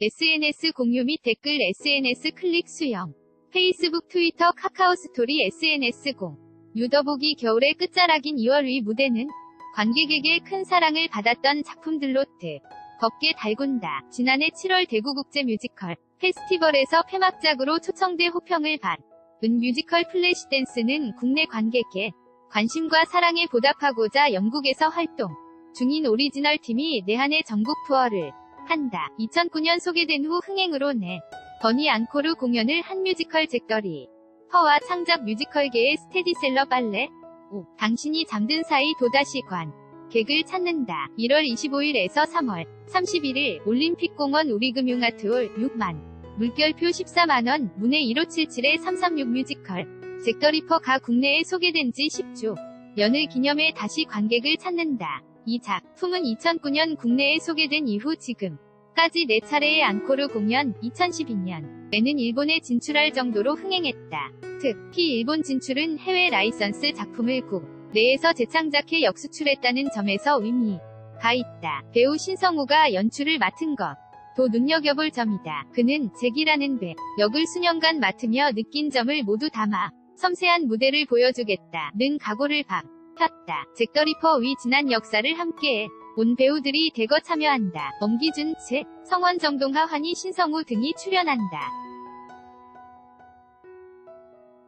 SNS 공유 및 댓글 SNS 클릭 수영 페이스북 트위터 카카오 스토리 SNS 공 유더 보기 겨울의 끝자락인 2월 위 무대는 관객에게 큰 사랑을 받았던 작품들로 뜨겁게 달군다. 지난해 7월 대구국제 뮤지컬 페스티벌에서 폐막작으로 초청돼 호평을 받은 뮤지컬 플래시댄스는 국내 관객의 관심과 사랑에 보답하고자 영국에서 활동 중인 오리지널 팀이 내한의 전국 투어를 한다. 2009년 소개된 후 흥행으로 버니 앙코르 공연을 한 뮤지컬 잭더리 퍼와 창작 뮤지컬계의 스테디셀러 발레 당신이 잠든 사이 또다시 관객을 찾는다. 1월 25일에서 3월 31일 올림픽공원 우리금융아트홀 6만 물결표 14만원 문해 1577-336 뮤지컬 잭더리퍼가 국내에 소개된 지 10주 년을 기념해 다시 관객을 찾는다. 이 작품은 2009년 국내에 소개된 이후 지금까지 4차례의 앙코르 공연, 2012년에는 일본에 진출할 정도로 흥행했다. 특히 일본 진출은 해외 라이선스 작품을 국내에서 재창작해 역수출했다는 점에서 의미가 있다. 배우 신성우가 연출을 맡은 것도 눈여겨볼 점이다. 그는 잭이라는 역을 수년간 맡으며 느낀 점을 모두 담아 섬세한 무대를 보여주겠다는 각오를 폈다. 잭더리퍼 위 지난 역사를 함께해 온 배우들이 대거 참여한다. 엄기준, 성원, 정동하, 환희, 신성우 등이 출연한다.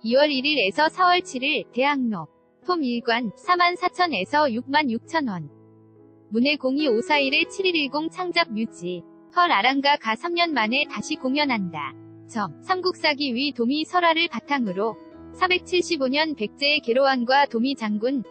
2월 1일에서 4월 7일 대학로 톰 1관 44,000에서 66,000원 문해 02-541-7110 창작 뮤지 헐 아랑가 가 3년 만에 다시 공연한다. 삼국사기 위 도미 설화를 바탕으로 475년 백제의 계로왕과 도미 장군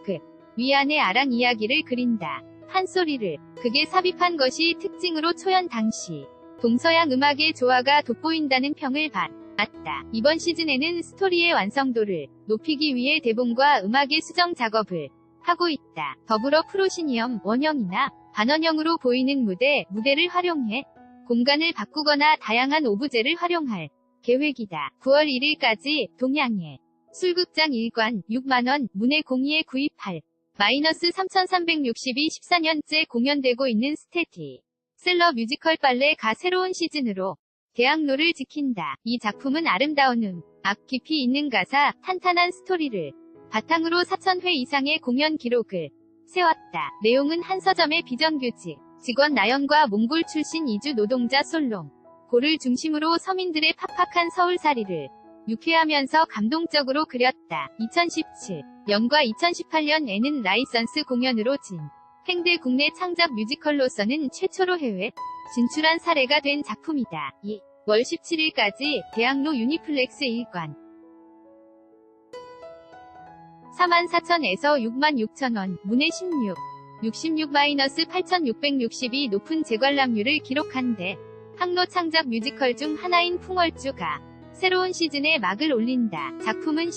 위안의 아랑 이야기를 그린다. 판소리를 극에 삽입한 것이 특징으로 초연 당시 동서양 음악의 조화가 돋보인다는 평을 받았다. 이번 시즌에는 스토리의 완성도를 높이기 위해 대본과 음악의 수정 작업을 하고 있다. 더불어 프로시니엄 원형이나 반원형으로 보이는 무대를 활용해 공간을 바꾸거나 다양한 오브제를 활용할 계획이다. 9월 1일까지 동양의 술극장 1관 6만원 문해 02-928-3362 14년째 공연되고 있는 스테디셀러 뮤지컬 발레가 새로운 시즌으로 대학로를 지킨다. 이 작품은 아름다운 음악 깊이 있는 가사, 탄탄한 스토리를 바탕으로 4,000회 이상의 공연 기록을 세웠다. 내용은 한 서점의 비정규직 직원 나연과 몽골 출신 이주 노동자 솔롱 고를 중심으로 서민들의 팍팍한 서울살이를 유쾌하면서 감동적으로 그렸다. 2017년과 2018년에는 라이선스 공연으로 진행돼 국내 창작 뮤지컬로서는 최초로 해외 진출한 사례가 된 작품이다. 2월 17일까지 대학로 유니플렉스 1관 44,000에서 66,000원 문해 66-8,662 높은 재관람률을 기록한 대학로 창작 뮤지컬 중 하나인 풍월주가 새로운 시즌에 막을 올린다. 작품은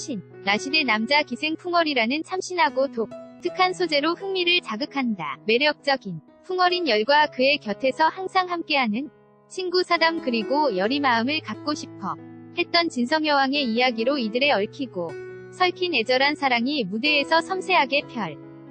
라시대 남자 기생 풍월이라는 참신하고 독특한 소재로 흥미를 자극한다. 매력적인 풍월인 열과 그의 곁에서 항상 함께하는 친구 사담 그리고 열이 마음을 갖고 싶어 했던 진성여왕의 이야기로 이들의 얽히고 설킨 애절한 사랑이 무대에서 섬세하게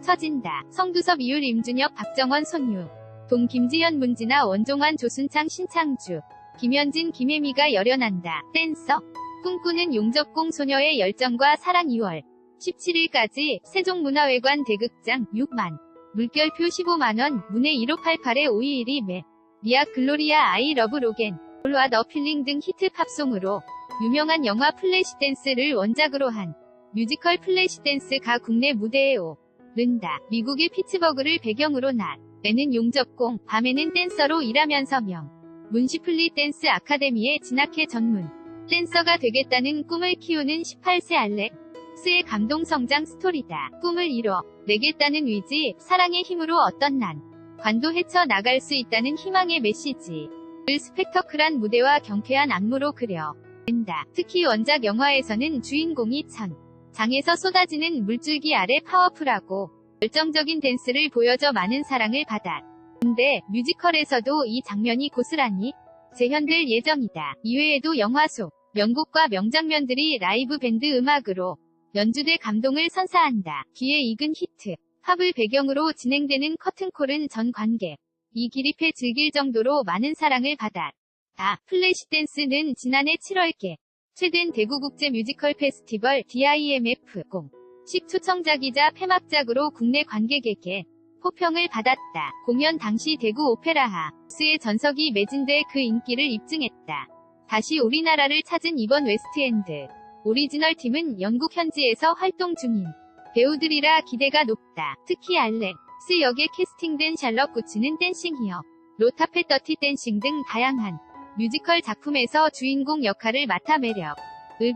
펼쳐진다. 성두섭 이율 임준혁 박정원 손유 동 김지현 문진아 원종환 조순창 신창주 김현진 김혜미가 열연한다. 댄서 꿈꾸는 용접공 소녀의 열정과 사랑 2월 17일까지 세종문화회관 대극장 6만 물결표 15만원 문해 1588-521이 미아 글로리아 아이 러브 로겐 올와 더 필링 등 히트 팝송으로 유명한 영화 플래시댄스를 원작으로 한 뮤지컬 플래시댄스가 국내 무대에 오른다. 미국의 피츠버그를 배경으로 낮에는 용접공, 밤에는 댄서로 일하면서 문시플리 댄스 아카데미에 진학해 전문 댄서가 되겠다는 꿈을 키우는 18세 알렉스의 감동 성장 스토리다. 꿈을 이뤄내겠다는 의지, 사랑의 힘으로 어떤 관도 헤쳐나갈 수 있다는 희망의 메시지를 스펙터클한 무대와 경쾌한 안무로 그려낸다. 특히 원작 영화에서는 주인공이 장에서 쏟아지는 물줄기 아래 파워풀하고 열정적인 댄스를 보여줘 많은 사랑을 받았는데 뮤지컬에서도 이 장면이 고스란히 재현될 예정이다. 이외에도 영화 속 명곡과 명장면들이 라이브 밴드 음악으로 연주돼 감동을 선사한다. 귀에 익은 히트 팝을 배경으로 진행되는 커튼콜은 전 관객 이 기립해 즐길 정도로 많은 사랑을 받았다. 플래시댄스는 지난해 7월께 최된 대구 국제 뮤지컬 페스티벌 DIMF 공10 초청작이자 폐막작으로 국내 관객에게 호평을 받았다. 공연 당시 대구 오페라 하우스의 전석이 매진돼 그 인기를 입증했다. 다시 우리나라를 찾은 이번 웨스트엔드 오리지널 팀은 영국 현지에서 활동 중인 배우들이라 기대가 높다. 특히 알렉스 역에 캐스팅된 샬럿 구츠는 댄싱 히어, 로타페 더티 댄싱 등 다양한 뮤지컬 작품에서 주인공 역할을 맡아 매력을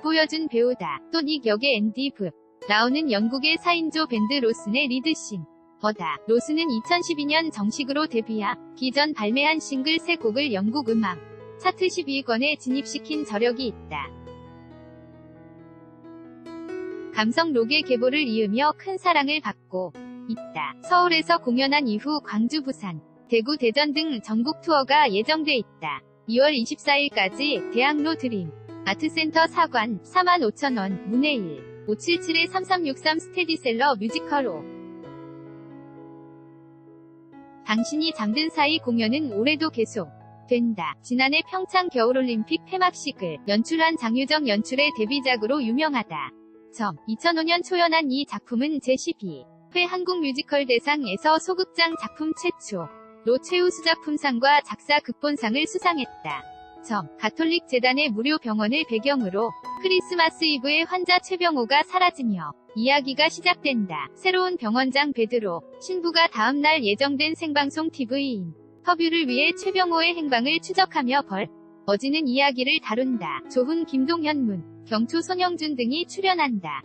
보여준 배우다. 또 닉 역의 앤디 브 라우는 영국의 4인조 밴드 로슨의 리드싱어다. 로슨은 2012년 정식으로 데뷔하기 전 발매한 싱글 3곡을 영국 음악 차트 12위권에 진입시킨 저력이 있다. 감성 록의 계보를 이으며 큰 사랑을 받고 있다. 서울에서 공연한 이후 광주, 부산, 대구, 대전 등 전국 투어가 예정돼 있다. 2월 24일까지 대학로 드림 아트센터 사관 45,000원 문해일 577-3363 스테디셀러 뮤지컬5. 당신이 잠든 사이 공연은 올해도 계속 된다. 지난해 평창 겨울올림픽 폐막식을 연출한 장유정 연출의 데뷔작으로 유명하다. 2005년 초연한 이 작품은 제12회 한국뮤지컬대상에서 소극장 작품 최초로 최우수작품상과 작사 극본상을 수상했다. 가톨릭 재단의 무료 병원을 배경으로 크리스마스 이브에 환자 최병호가 사라지며 이야기가 시작된다. 새로운 병원장 베드로 신부가 다음날 예정된 생방송 TV 인터뷰를 위해 최병호의 행방을 추적하며 벌어지는 이야기를 다룬다. 조훈, 김동현, 문, 경초, 손영준 등이 출연한다.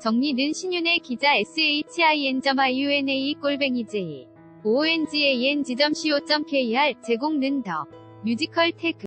정리는 신윤의 기자 shin.iuna_j ONGANG.co.kr 제공는 더 뮤지컬 태그